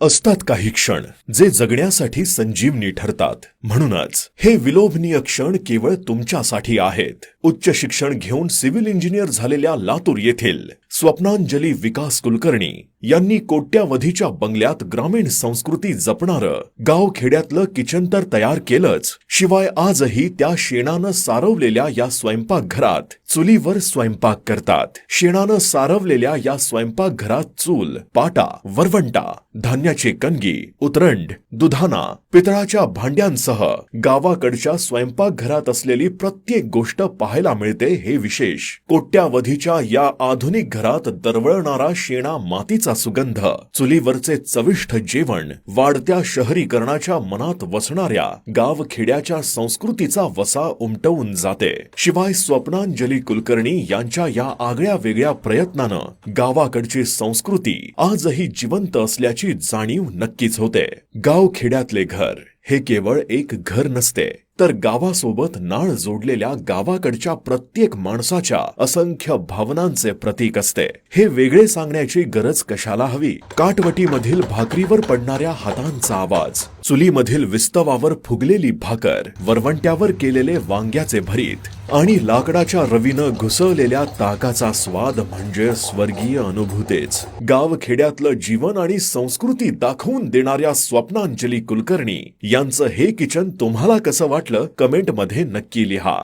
असतात काही क्षण जे जगण्यासाठी संजीवनी ठरतात. म्हणूनच हे विलोभनीय क्षण केवळ तुमच्यासाठी आहेत. उच्च शिक्षण घेऊन सिव्हिल इंजिनियर झालेल्या लातूर येथील स्वप्नांजली विकास कुलकर्णी यांनी कोट्यावधीच्या बंगल्यात ग्रामीण संस्कृती जपणारं गावखेड्यातलं किचन तर तयार केलंच, शिवाय आजही त्या शेणानं सारवलेल्या या स्वयंपाकघरात चुलीवर स्वयंपाक करतात. शेणानं सारवलेल्या या स्वयंपाकघरात चूल, पाटा, वरवंटा, धान्याची कणगी, उतरंड, दुधाना, पितळाच्या भांड्यांसह गावाकडच्या स्वयंपाकघरात असलेली प्रत्येक गोष्ट पाहायला मिळते. हे विशेष. कोट्यावधीच्या या आधुनिक घरात दरवळणारा शेणा मातीचा सुगंध, चुलीवरचे चविष्ट जेवण, वाढत्या शहरीकरणाच्या मनात वसणाऱ्या गावखेड्याच्या संस्कृतीचा वसा उमटवून जाते. शिवाय स्वप्नांजली कुलकर्णी यांच्या या आगळ्या वेगळ्या प्रयत्नानं गावाकडची संस्कृती आजही जिवंत असल्याची जाणीव नक्कीच होते. गावखेड्यातले घर हे केवळ एक घर नसते, तर गावासोबत नाळ जोडलेल्या गावाकडच्या प्रत्येक माणसाच्या असंख्य भावनांचे प्रतीक असते. हे वेगळे सांगण्याची गरज कशाला हवी? काटवटीमधील भाकरीवर पडणाऱ्या हातांचा आवाज, चुलीमधील विस्तवावर फुगलेली भाकर, वरवंट्यावर केलेले वांग्याचे भरीत आणि लाकडाच्या रवीनं घुसवलेल्या ताकाचा स्वाद म्हणजे स्वर्गीय अनुभूतीच. गावखेड्यातलं जीवन आणि संस्कृती दाखवून देणाऱ्या स्वप्नांजली कुलकर्णी यांचं हे किचन तुम्हाला कसं वाटलं? कमेंट मध्ये नक्की लिहा.